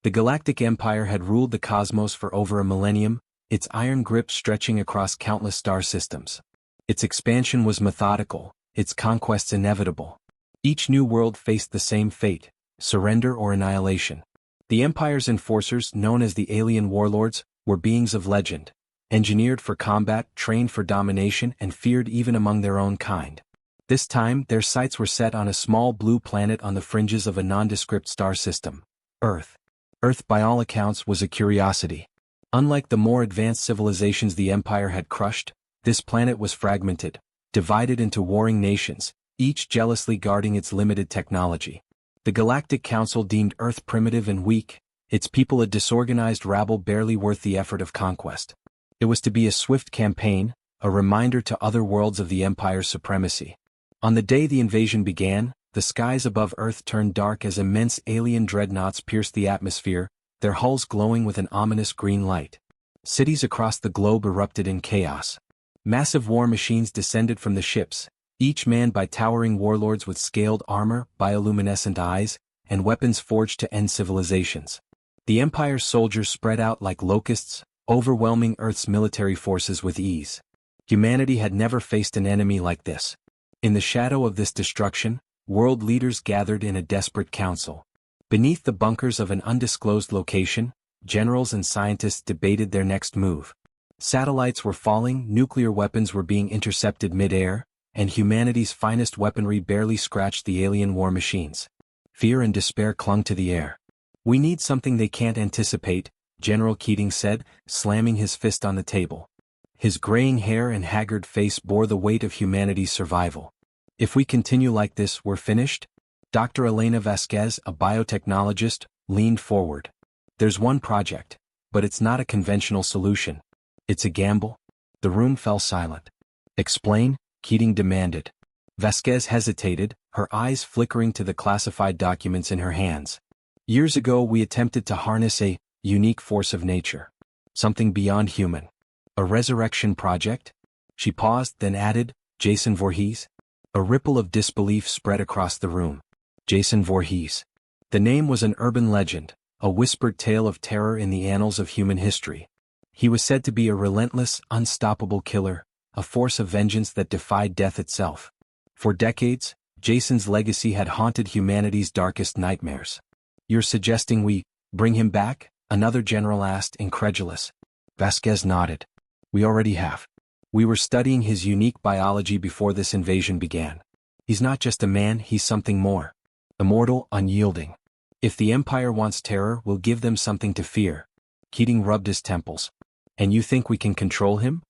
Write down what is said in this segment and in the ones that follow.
The Galactic Empire had ruled the cosmos for over a millennium, its iron grip stretching across countless star systems. Its expansion was methodical, its conquests inevitable. Each new world faced the same fate: surrender or annihilation. The Empire's enforcers, known as the alien warlords, were beings of legend, engineered for combat, trained for domination, and feared even among their own kind. This time, their sights were set on a small blue planet on the fringes of a nondescript star system: Earth. Earth, by all accounts, was a curiosity. Unlike the more advanced civilizations the Empire had crushed, this planet was fragmented, divided into warring nations, each jealously guarding its limited technology. The Galactic Council deemed Earth primitive and weak, its people a disorganized rabble barely worth the effort of conquest. It was to be a swift campaign, a reminder to other worlds of the Empire's supremacy. On the day the invasion began, the skies above Earth turned dark as immense alien dreadnoughts pierced the atmosphere, their hulls glowing with an ominous green light. Cities across the globe erupted in chaos. Massive war machines descended from the ships, each manned by towering warlords with scaled armor, bioluminescent eyes, and weapons forged to end civilizations. The Empire's soldiers spread out like locusts, overwhelming Earth's military forces with ease. Humanity had never faced an enemy like this. In the shadow of this destruction, world leaders gathered in a desperate council. Beneath the bunkers of an undisclosed location, generals and scientists debated their next move. Satellites were falling, nuclear weapons were being intercepted mid-air, and humanity's finest weaponry barely scratched the alien war machines. Fear and despair clung to the air. "We need something they can't anticipate," General Keating said, slamming his fist on the table. His graying hair and haggard face bore the weight of humanity's survival. "If we continue like this, we're finished?" Dr. Elena Vasquez, a biotechnologist, leaned forward. "There's one project, but it's not a conventional solution. It's a gamble." The room fell silent. "Explain," Keating demanded. Vasquez hesitated, her eyes flickering to the classified documents in her hands. "Years ago we attempted to harness a unique force of nature. Something beyond human. A resurrection project?" She paused, then added, "Jason Voorhees?" A ripple of disbelief spread across the room. Jason Voorhees. The name was an urban legend, a whispered tale of terror in the annals of human history. He was said to be a relentless, unstoppable killer, a force of vengeance that defied death itself. For decades, Jason's legacy had haunted humanity's darkest nightmares. "You're suggesting we bring him back?" another general asked, incredulous. Vasquez nodded. "We already have. We were studying his unique biology before this invasion began. He's not just a man, he's something more. Immortal, unyielding. If the Empire wants terror, we'll give them something to fear." Keating rubbed his temples. "And you think we can control him?"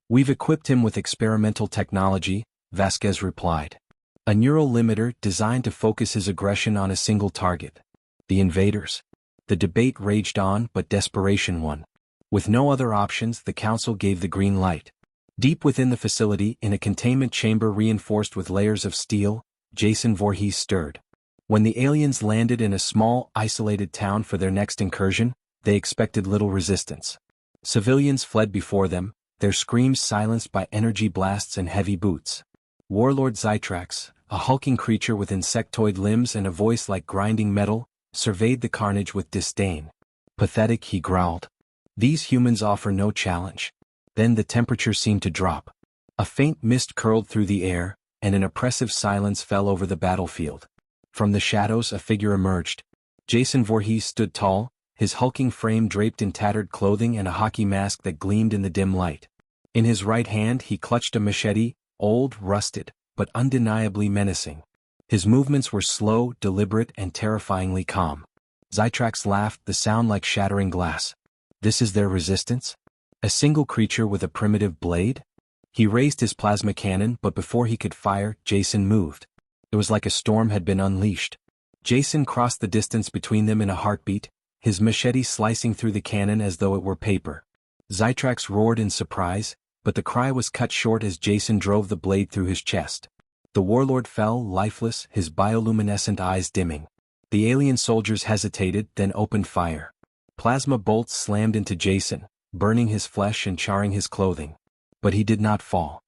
"We've equipped him with experimental technology," Vasquez replied. "A neural limiter designed to focus his aggression on a single target. The invaders." The debate raged on, but desperation won. With no other options, the council gave the green light. Deep within the facility, in a containment chamber reinforced with layers of steel, Jason Voorhees stirred. When the aliens landed in a small, isolated town for their next incursion, they expected little resistance. Civilians fled before them, their screams silenced by energy blasts and heavy boots. Warlord Zytrax, a hulking creature with insectoid limbs and a voice like grinding metal, surveyed the carnage with disdain. "Pathetic," he growled. "These humans offer no challenge." Then the temperature seemed to drop. A faint mist curled through the air, and an oppressive silence fell over the battlefield. From the shadows a figure emerged. Jason Voorhees stood tall, his hulking frame draped in tattered clothing and a hockey mask that gleamed in the dim light. In his right hand he clutched a machete, old, rusted, but undeniably menacing. His movements were slow, deliberate, and terrifyingly calm. Zytrax laughed, the sound like shattering glass. "This is their resistance? A single creature with a primitive blade?" He raised his plasma cannon, but before he could fire, Jason moved. It was like a storm had been unleashed. Jason crossed the distance between them in a heartbeat, his machete slicing through the cannon as though it were paper. Zytrax roared in surprise, but the cry was cut short as Jason drove the blade through his chest. The warlord fell, lifeless, his bioluminescent eyes dimming. The alien soldiers hesitated, then opened fire. Plasma bolts slammed into Jason, burning his flesh and charring his clothing. But he did not fall.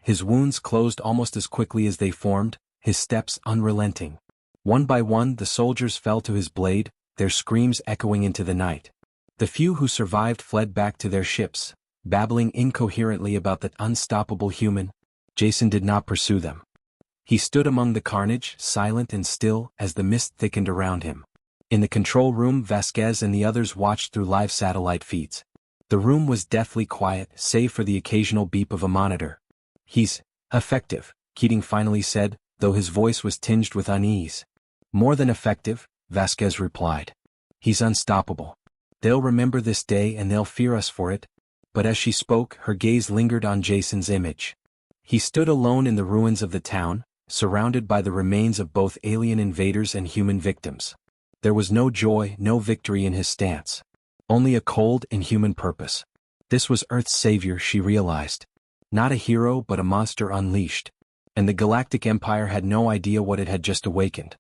His wounds closed almost as quickly as they formed, his steps unrelenting. One by one the soldiers fell to his blade, their screams echoing into the night. The few who survived fled back to their ships, babbling incoherently about that unstoppable human. Jason did not pursue them. He stood among the carnage, silent and still, as the mist thickened around him. In the control room, Vasquez and the others watched through live satellite feeds. The room was deathly quiet, save for the occasional beep of a monitor. "He's effective," Keating finally said, though his voice was tinged with unease. "More than effective," Vasquez replied. "He's unstoppable. They'll remember this day and they'll fear us for it." But as she spoke, her gaze lingered on Jason's image. He stood alone in the ruins of the town, surrounded by the remains of both alien invaders and human victims. There was no joy, no victory in his stance. Only a cold, inhuman purpose. This was Earth's savior, she realized. Not a hero but a monster unleashed. And the Galactic Empire had no idea what it had just awakened.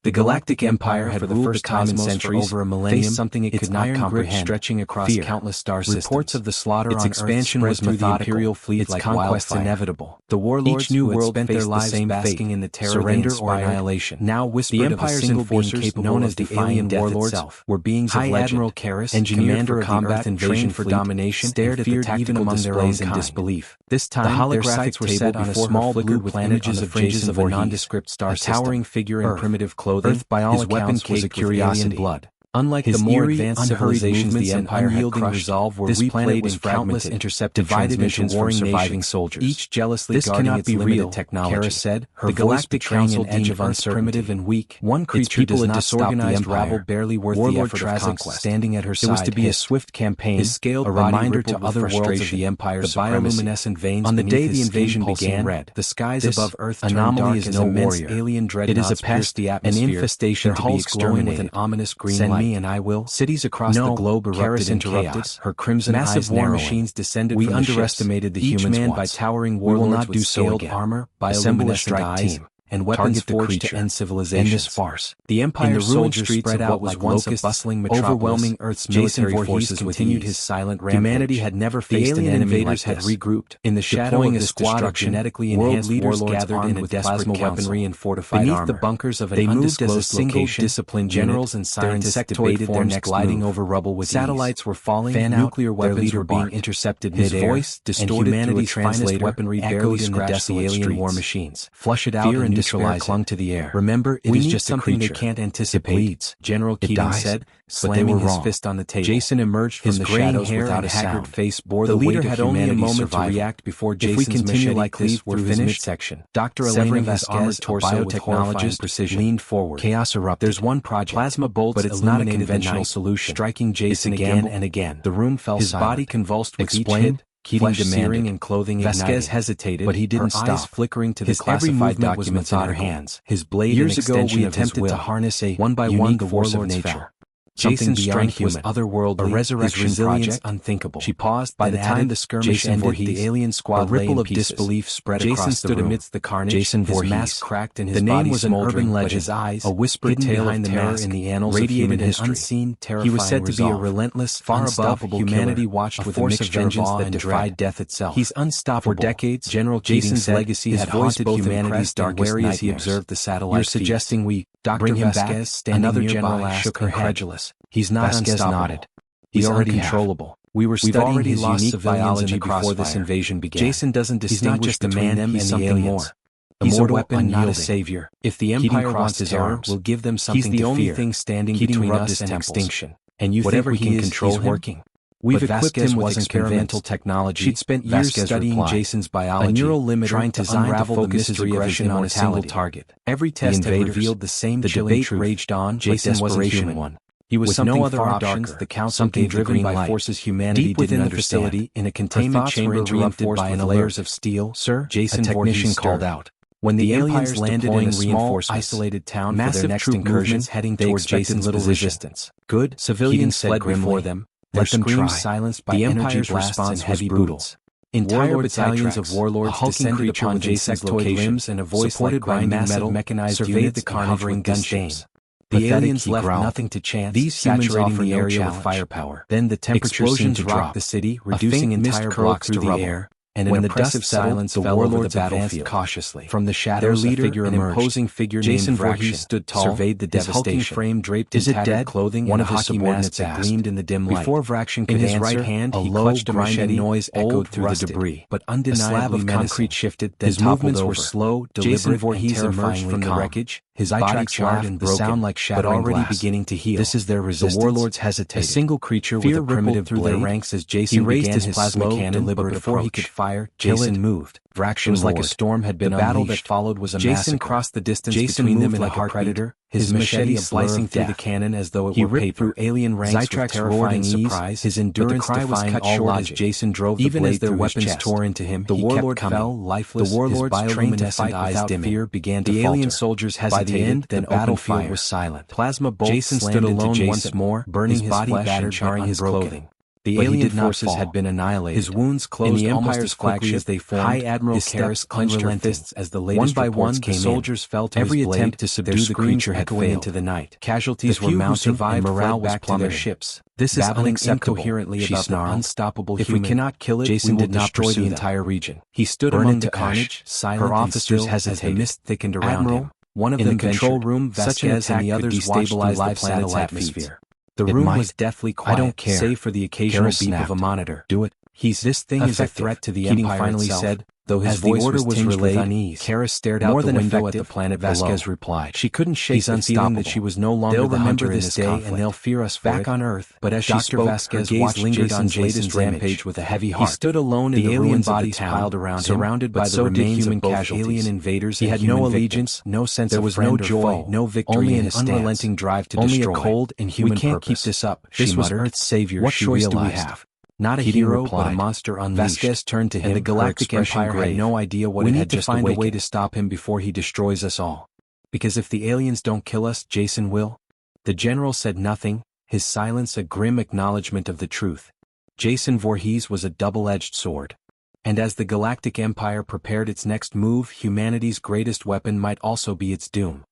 The Galactic Empire had ruled the cosmos for over a millennium, faced something it could not comprehend, stretching across countless star systems. Reports of the slaughter on Earth expansion was through the Imperial fleet, its conquest inevitable. The Warlords, each new world, spent their lives basking in the terror, surrender or annihilation. Now whispered the Empire's enforcers, known as the alien Warlords, were beings of legend. High Admiral Karras, commander of the Earth invasion for domination, stared at the tactical displays in disbelief. This time, their sights were set on a small blue planet on the fringes of a nondescript star system. A towering figure in primitive clothing. Earth, by all accounts, was a curiosity. Blood. Unlike the more advanced civilizations the Empire had crushed, resolve were replayed in countless intercepted transmissions from surviving soldiers, each jealously guarding its limited technology. Karras said, her Galactic Council edge of Earth's primitive and weak. One creature does not stop the Empire, barely worth the effort of conquest. Standing at her side, it was to be a swift campaign, a reminder to other worlds of the Empire's bioluminescent veins. On the day the invasion began, the skies above Earth turned dark as immense alien dreadnoughts. It is a pest, the atmosphere, an infestation to be exterminated with an ominous green light. And I will. Cities across the globe erupted in chaos. Her crimson massive war machines descended from the ships. We underestimated the humans once. By towering warlords with scaled armor, bioluminescent eyes, and weapons forged to end civilization. In this farce, the Empire's soldiers spread out what was once a bustling metropolis, overwhelming Earth's military forces continued his silent rampage. Humanity had never faced an enemy like this. Had regrouped. In the shadow of this destruction, genetically enhanced leaders gathered in with plasma weaponry and fortified armor. Beneath the bunkers of an undisclosed location, disciplined generals and scientists debated their next gliding over rubble with satellites were falling, nuclear weapons were being intercepted mid-air, his voice, distorted through a translator, weaponry barely scratched the alien war machines. Flush it out and despair clung to the air. Remember, it is just something they can't anticipate. Bleeds. General Keating said, slamming his fist on the table. Jason emerged from the shadows without a haggard face bore the weight of humanity. The leader had only a moment to react before Jason's machete clips were finished. Section. Dr. Elena Vasquez, a biotechnologist, leaned forward. Chaos erupted. There's one project, plasma bolts, but it's not a conventional solution. Striking Jason again and again. The room fell silent. His body convulsed with each hit. Keating demanded, and clothing Vasquez hesitated, but he didn't stop. Eyes flickering to the classified documents in her hands. His blade years ago we attempted to harness a one by one the force of nature. Jason's strength was otherworldly, a resurrection project unthinkable. She paused. By the time the skirmish ended, Voorhees, the alien squad, a ripple of disbelief spread across the room. Jason stood amidst the carnage. Jason Voorhees. His mask cracked and his body was an urban legend. His eyes, a whispered tale behind the terror in the annals of human history. Unseen, terrifying. He was said to be a relentless, far above humanity, watched with a mixture of vengeance that defied death itself. He's unstoppable. For decades, General Keating's legacy had haunted humanity's darkest nightmares. He observed the satellite. You're suggesting we bring him back? Another general shook her head. He's not unstoppable. He's uncontrollable. We've already lost civilians before this invasion began. Jason doesn't distinguish between them and the aliens. He's a weapon, not a savior. If the Empire wants his arms, we'll give them something to fear. He's the only thing standing between us and extinction. And you think we can control him? Working. We've equipped him with experimental technology. She'd spent years studying Jason's biology, a neural limiter trying to unravel the mystery of his on a single target. Every test had revealed the same chilling truth. Raged on. Jason wasn't human. He was something no other far options, darker, the council something driven by forces humanity deep within the facility, in a containment chamber reinforced by layers of steel. Sir, Jason, a technician called out. When the aliens landed in a small, isolated town for their next incursion, heading towards Jason's little resistance. Good, civilians fled before them. Let them try. Silenced by the Empire's response and heavy boots. Entire battalions of warlords descended upon Jason's limbs, and a voice supported by massive mechanized units the carnage gunships. The aliens left nothing to chance. These humans offered the area with firepower. Then the temperature seemed to drop the city, reducing entire blocks to rubble. and an oppressive silence fell over the battlefield. Cautiously. From the shadows, their leader, an imposing figure named Voorhees, stood tall, surveyed the devastation. His hulking frame draped in tattered clothing, one of his subordinates gleamed in the dim light. Before Vrakshin could answer, in his right hand, he clutched a machete. Noise echoed through the debris, but undeniably a slab of concrete shifted, then his movements were slow, deliberate, Voorhees emerged from the wreckage. His body charred and broken, sound like shattering but already beginning to heal. This is their resistance. The warlords hesitated. A single creature with a primitive through their ranks as Jason raised his plasma cannon, but before he could fire, Jason moved. Vrakshin was like a storm had been unleashed. The battle that followed was a massacre. Jason crossed the distance between them like a predator, his machete slicing through the cannon as though it were paper. He ripped through alien ranks with terrifying surprise, his endurance defying all logic. Jason drove the blade through his chest. Even as their weapons tore into him, the warlord fell lifeless. The warlords, trained to fight without fear, began to falter. The alien soldiers hesitated, then the battlefield was silent. Plasma bolts Jason stood alone once more, burning his body battered, charring his clothing. The alien forces had been annihilated. His wounds closed in the Empire's flagship as they formed. High Admiral Karras clenched her fists as the latest reports came in. Soldiers fell to every attempt to subdue the creature had failed into the night. Casualties were mounting and morale was plummeting. Their ships. This is unacceptable, incoherently about the unstoppable human. If we cannot kill it, Jason did not destroy the entire region. He stood among the carnage, silent her officers hesitated. The mist thickened around him. One of them in the control room, Vasquez and the others destabilized the planet's atmosphere. The room was deathly quiet, I don't care, save for the occasional beep of a monitor. Do it. This thing is a threat to the Empire finally said, though his voice was tinged with unease. Karras stared out the window at the planet. Vasquez replied. She couldn't shake the feeling that she was no longer the hunter in this conflict. And they'll fear us back on Earth. But as she spoke, Vasquez watched Jason's latest rampage with a heavy heart. He stood alone in the alien bodies piled around him, surrounded by the remains of both alien invaders. He had no allegiance, no sense of friend or foe, no victory, only an unrelenting drive to destroy. Only a cold and human purpose. We can't keep this up. This was Earth's savior. What choice do we have? Not a hero, but a monster unleashed. Vasquez turned to him, and the Galactic Empire had no idea what it had just awakened. We need to find a way to stop him before he destroys us all. Because if the aliens don't kill us, Jason will. The general said nothing, his silence a grim acknowledgement of the truth. Jason Voorhees was a double-edged sword. And as the Galactic Empire prepared its next move, humanity's greatest weapon might also be its doom.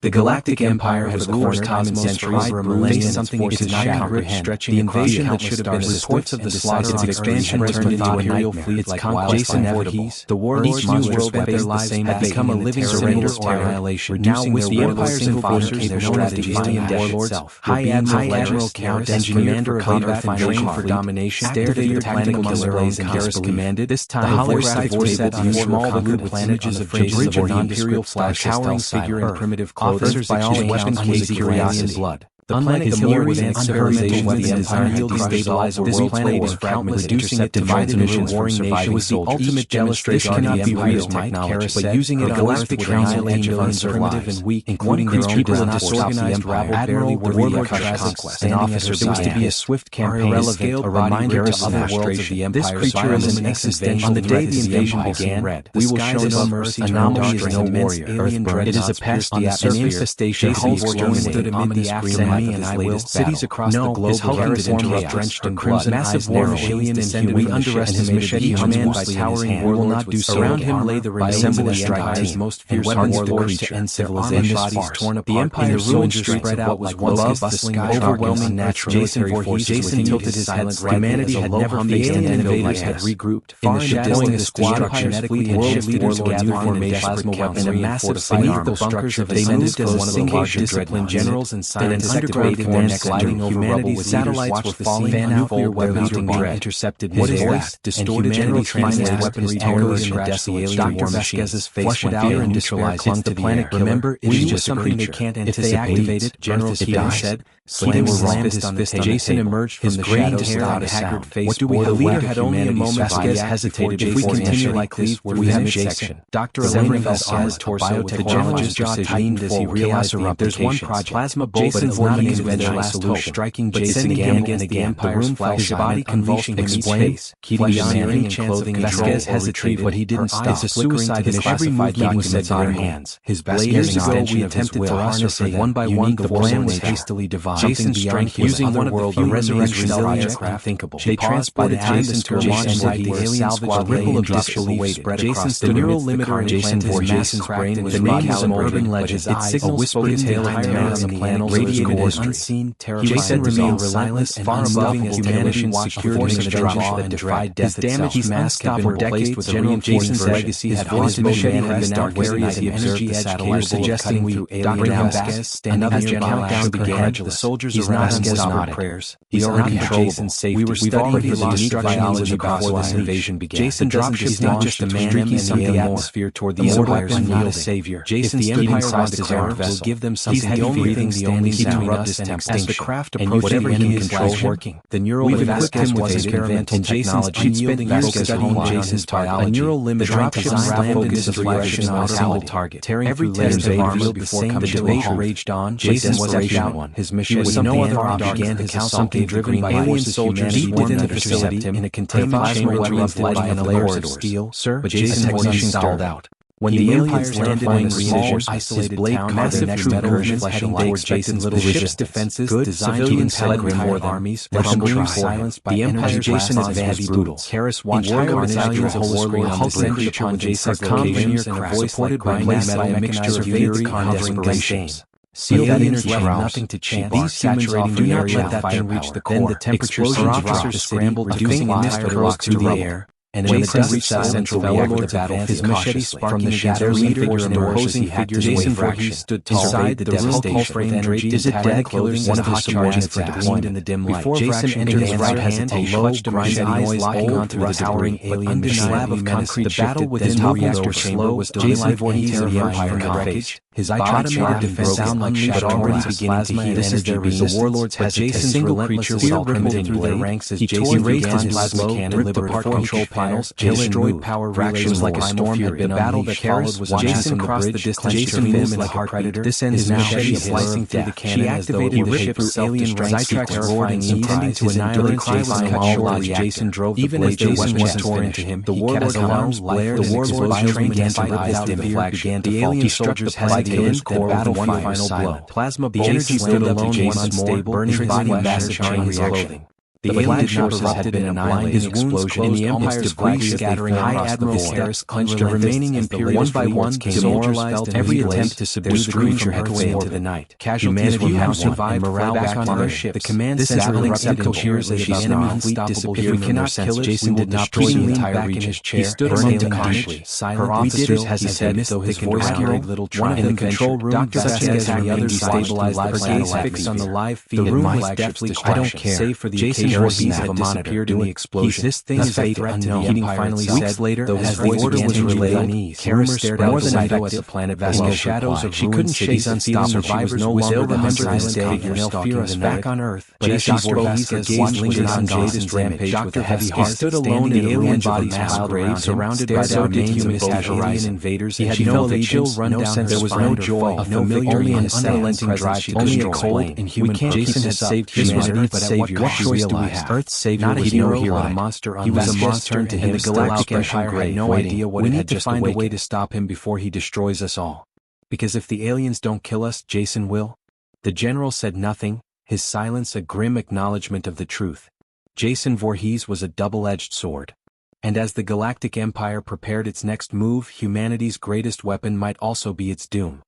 The Galactic Empire has ruled the cosmos for over a millennium, something it did not comprehend. The invasion that should have been reports of the slaughter its expansion turned into a nightmare. Its conquest inevitable. The warlords world spent their lives had become a living surrender or annihilation. Now with the Empire's enforcers, their strategies to the warlords, High Admiral Karras, engineer for combat invasion for domination, stared at your tactical displays and Karras commanded. This time the holographic table set on small liquid planets of fringes of the Imperial flash towering figure in primitive officers by all weapons hazy curiosity blood. The planet Gamor was civilization with the Empire had destabilized this planet is fragmented, reducing it to multiple warring nations. It was the ultimate demonstration of the Empire's technology, but using it galactic annihilation of primitive and weak, including their own people and disorganized rabble, barely worthy of conquest. An officer there was to be a swift campaign scaled, a reminder to other worlds of the Empire. This creature is an existential. On the day the invasion began, we will show no mercy. Anomaly is no warrior. It is a pest, an infestation. Hulk stood amid the aftermath. And I will. Cities across the globe are drenched in blood. Massive war alien descended. We underestimated each man by towering warlords. Not do so. Around him lay the assembled strike team, most fierce warlords to end civilization. Bodies torn apart. The Empire's soldiers spread out like locusts, bustling, overwhelming natural military forces. Jason tilted his head. Humanity had never faced an invaders had regrouped. In the shadowing the squad genetically had shifted into gathered formation, and a massive beneath the bunkers of they moved as one of the large disciplined generals and scientists forms gliding over rubble with satellites were falling, nuclear weapons were being intercepted. What is that? Distorted general translated weaponry terrors and desolation. Dr. Vasquez's face went fear and despair clung to the planet. Remember, it is just something they can't anticipate. General Heaton said. He slammed his fist on Jason emerged from the shadows without a haggard face. What do we? The leader had only a moment. Vasquez hesitated. If we continue like this, we have Jason. Dr. Elena Vasquez torso with the general's jaw tightened as he realized there's one project. Plasma bolt, but it's not an conventional solution. Striking Jason again against the Empire's flash, his body convulsing in each face. Beyond any chance of Vasquez hesitated, but he didn't stop. It's a suicide mission. Every movement was set in their hands. His blade years ago we attempted to harness it one by one. The plan was hastily devised. Jason's strength using one of the resurrection aircraft unthinkable. They transported Jason to a launch site. The alien squad ripple of disbelief spread across the neural limiter. Jason Voorhees' brain was recast an urban legend. It signals spoken tale of terror on the planet radiated as unseen, terrifying. Jason remained relentless and far above humanity, secured in a drama that defied death itself. His mask had been replaced with General Jason's legacy had haunted humanity in the wary as he observed the satellite, suggesting we bring him back. Standing as the countdown began, the soldiers around him stopped prayers. He's already Jason's safety. We've already lost biology before this invasion began. Jason is not just a man and the atmosphere toward the Empires and not a savior. Jason's speed inside the craft will give them something. The only thing standing between us and extinction. As the craft approaches the enemy controls working, the neural Vasquez was experimental and Jason's unyielding Vasquez honed Jason's biology. A neural limit dropship slammed into the direction of a single target. Every test of armor before coming to a halt raged on. Jason was out. His mission was no other option began his something driven by alien soldiers deep within the facility in a containment chamber interrupted by an layers of steel. But Jason's technician stalled out. When the aliens landed on a small, isolated town, massive troop movements heading towards Jason's little ship's defenses, designed to impel Grim armies, their screams silenced by the Empire's Jason advanced brutal. Karis watched battalions of Warlords descended upon Jason's locations and a voice supported by a mixture of fury and desperation. Seal that inner shroud, nothing to chance. These humans do not let that thing reach the core. Then the temperatures officers scrambled, reducing entire curls through the air. And when the dust reached the central reactor battle, his machete sparking against their leader and opposing figures. Jason Voorhees stood tall beside the devastation with energy. Is it dead? One of his charges for deployment in the dim light. Jason entered his right hand, a low, grinding noise locking onto the towering alien slab of concrete. The battle within the reactor chamber was daylight Voorhees of the Empire wreckage. His automated defense sound like but already beginning to heat. This is their reason. The Warlords had Jason's single creature was primitive through their ranks as Jason raised his plasma cannon, ripped apart control panels, destroyed power fractions like a storm fury. The battle that followed was Jason crossed the distance. Jason moves like a predator. This ends now. She's slicing through the cannon. She activated the ship's alien Zytrax roaring intending to annihilate Jason cut short. Jason drove the blade. Jason was torn into him. The Warlords alarms blared. The Warlords began to rip out. The alien soldiers hesitated. The battle one final blow. Plasma bolts stood alone, one unstable, burning body massive chain reaction. The alien forces had been annihilated. His explosion in the Empire's flag scattering High Admiral Karis clenched the remaining Imperial one by one, demoralized every attempt to subdue the creature had away into the night. Casualties were now survived, morale back on their ships. The command center erupted in cheers as the enemy fleet disappeared. If we cannot kill it, Jason did not destroy the entire region. He stood burning carnage, silent. We did it, as he said, though his voice carried little triumph. In the control room, Dr. Vasquez and the others stabilized the brigades fixed on the live feed. The room was deathly quiet, save for the occasional Voorhees had disappeared in the explosion. This thing is a threat to the Empire. Finally said later, though his voice began to relay unease. Karis stared out the window at the planet Vasquez. Shadows of she couldn't shake unstoppable survivors. No longer remember this day. They'll fear us back on Earth. But as Voorhees gazed lingered on Jason's rampage with a heavy heart. He stood alone in the alien bodies piled grave, surrounded by the remains of his alien invaders. He had no allegiance, no sense. There was no joy, no familiar and unrelenting drive to only a cold and human. Jason had saved humanity, but at what choice do we have? Earth's savior not a hero, but a monster. He was a monster, and the Galactic Empire had no idea what it had just awakened. We need to find a way to stop him before he destroys us all. Because if the aliens don't kill us, Jason will. The general said nothing, his silence a grim acknowledgement of the truth. Jason Voorhees was a double-edged sword. And as the Galactic Empire prepared its next move, humanity's greatest weapon might also be its doom.